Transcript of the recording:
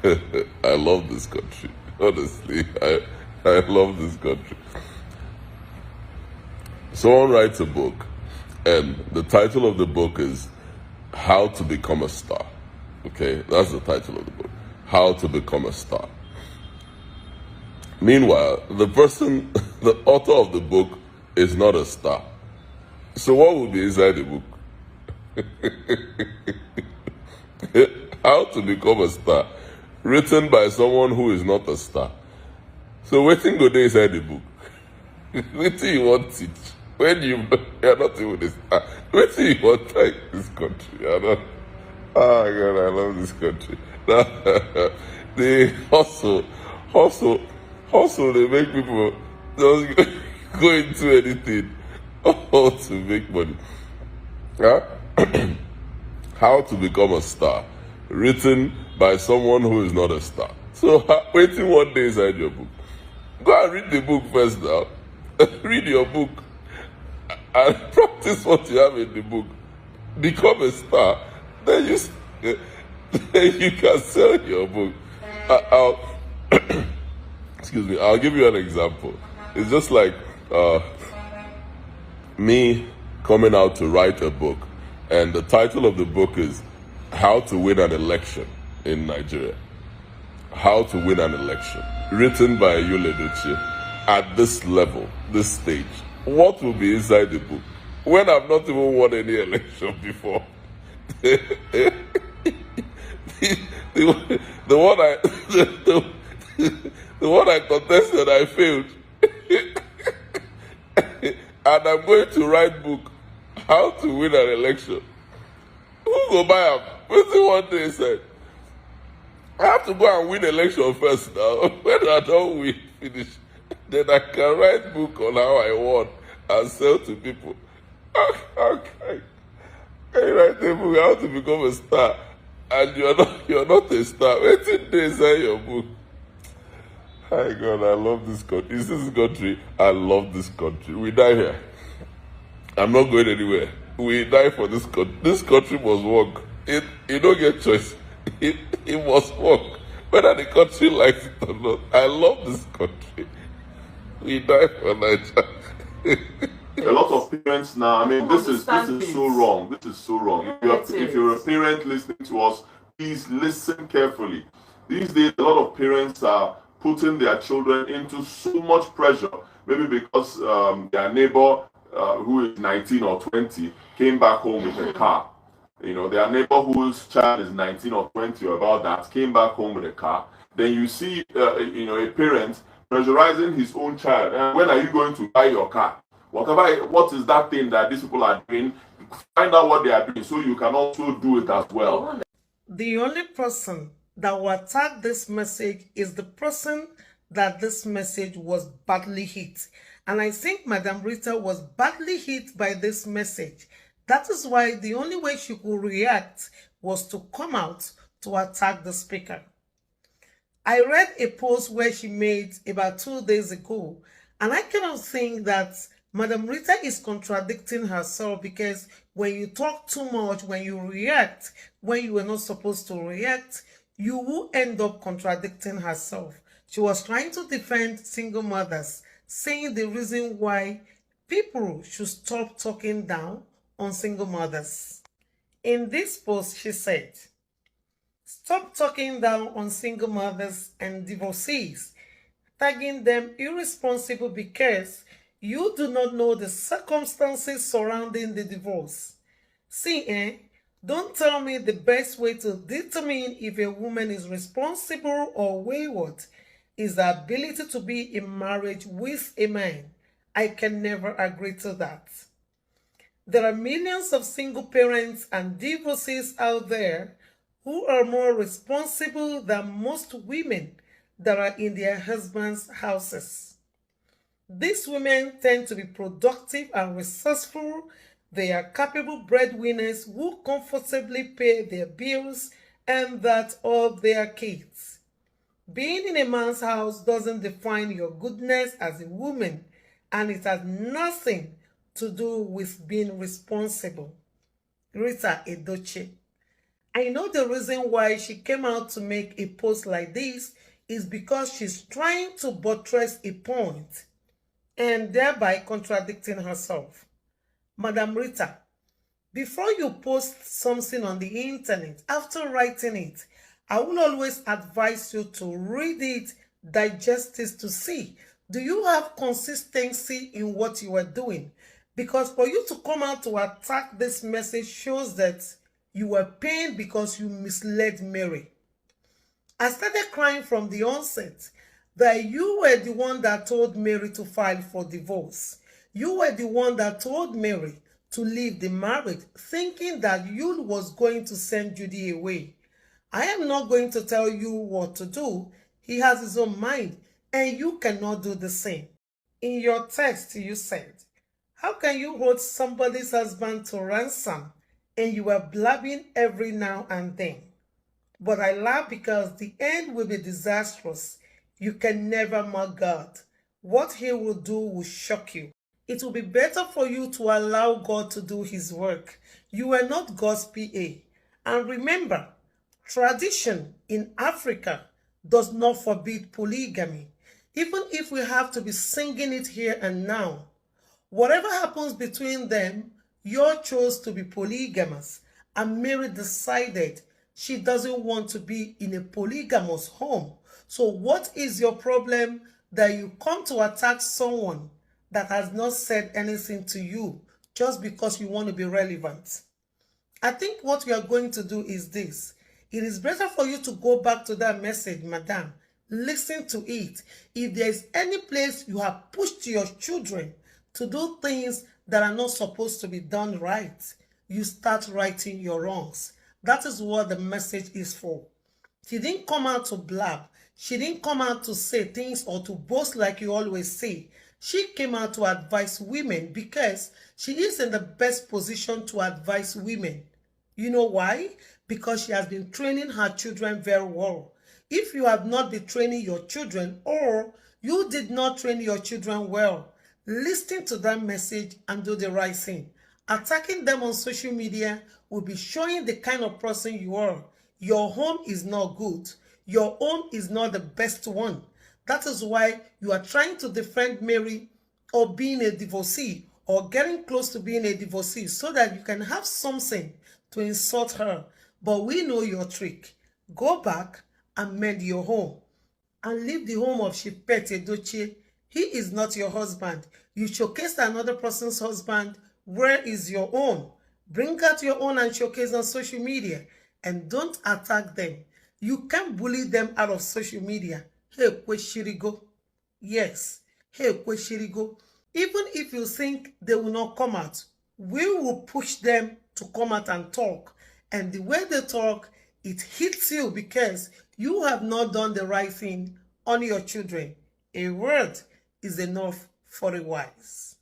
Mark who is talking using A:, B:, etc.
A: I love this country. Honestly, I love this country. Someone writes a book, and the title of the book is How to Become a Star. Okay, that's the title of the book. How to Become a Star. Meanwhile, the person, the author of the book, is not a star. So what would be inside the book? How to Become a Star, written by someone who is not a star. So waiting go there inside the book. Waiting you want teach when you're not even a star. Waiting you want like this country. Oh God, I love this country. They hustle. They make people just go into anything all to make money. Huh? How to Become a Star, written by someone who is not a star. So waiting one day inside your book. Go and read the book first now. Read your book and practice what you have in the book. Become a star. Then you can sell your book. Excuse me. I'll give you an example. It's just like me coming out to write a book, and the title of the book is How to Win an Election in Nigeria. How to Win an Election, written by Yul Edochie. At this level, this stage, what will be inside the book when I've not even won any election before? the one the one I contested, I failed. And I'm going to write book How to Win an Election. Who go buy am? Wetin one day said, I have to go and win election first now. When I don't win, finish, then I can write book on how I won and sell to people. Okay. Can you write a book How to Become a Star, and you're not a star? Wetin dey inside your book? My God, I love this country. Is this country? I love this country. We die here. I'm not going anywhere. We die for this country. This country must work. You don't get choice. It must work. Whether the country likes it or not. I love this country. We die for Nigeria.
B: A lot of parents now, I mean, this is so wrong. This is so wrong. If you're a parent listening to us, please listen carefully. These days, a lot of parents are putting their children into so much pressure, maybe because their neighbor who is 19 or 20 came back home with a car. You know, their neighbor whose child is 19 or 20 or about that came back home with a car. Then you see, a parent pressurizing his own child. And when are you going to buy your car? What is that thing that these people are doing? Find out what they are doing so you can also do it as well.
C: The only person that will attack this message is the person that this message was badly hit. And I think Madam Rita was badly hit by this message. That is why the only way she could react was to come out to attack the speaker. I read a post where she made about 2 days ago, and I cannot think that Madam Rita is contradicting herself, because when you talk too much, when you react, when you were not supposed to react, you will end up contradicting herself. She was trying to defend single mothers, saying the reason why people should stop talking down on single mothers. In this post, she said, "Stop talking down on single mothers and divorcees, tagging them irresponsible because you do not know the circumstances surrounding the divorce. See, don't tell me the best way to determine if a woman is responsible or wayward is the ability to be in marriage with a man. I can never agree to that. There are millions of single parents and divorcees out there who are more responsible than most women that are in their husbands' houses. These women tend to be productive and resourceful. They are capable breadwinners who comfortably pay their bills and that of their kids. Being in a man's house doesn't define your goodness as a woman, and it has nothing to do with being responsible." Rita Edochie. I know the reason why she came out to make a post like this is because she's trying to buttress a point and thereby contradicting herself. Madam Rita, before you post something on the internet, after writing it, I will always advise you to read it, digest it to see, do you have consistency in what you are doing? Because for you to come out to attack this message shows that you were pained because you misled Mary. I started crying from the onset that you were the one that told Mary to file for divorce. You were the one that told Mary to leave the marriage, thinking that Yul was going to send Judy away. I am not going to tell you what to do. He has his own mind, and you cannot do the same. In your text, you said, how can you hold somebody's husband to ransom and you are blabbing every now and then? But I laugh because the end will be disastrous. You can never mock God. What he will do will shock you. It will be better for you to allow God to do his work. You are not God's PA. And remember, tradition in Africa does not forbid polygamy. Even if we have to be singing it here and now, whatever happens between them, you chose to be polygamous, and Mary decided she doesn't want to be in a polygamous home. So what is your problem that you come to attack someone that has not said anything to you just because you want to be relevant? I think what we are going to do is this. It is better for you to go back to that message, madam. Listen to it. If there is any place you have pushed your children to do things that are not supposed to be done right, you start righting your wrongs. That is what the message is for. She didn't come out to blab. She didn't come out to say things or to boast like you always say. She came out to advise women because she is in the best position to advise women. You know why? Because she has been training her children very well. If you have not been training your children, or you did not train your children well, listen to that message and do the right thing. Attacking them on social media will be showing the kind of person you are. Your home is not good. Your home is not the best one. That is why you are trying to defend Mary or being a divorcee or getting close to being a divorcee so that you can have something to insult her. But we know your trick. Go back and mend your home and leave the home of Yul Edochie. He is not your husband. You showcased another person's husband. Where is your own? Bring out your own and showcase on social media. And don't attack them. You can't bully them out of social media. Hey, Kweshirigo. Yes. Hey, Kweshirigo. Even if you think they will not come out, we will push them to come out and talk. And the way they talk, it hits you because you have not done the right thing on your children. A word is enough for the wise.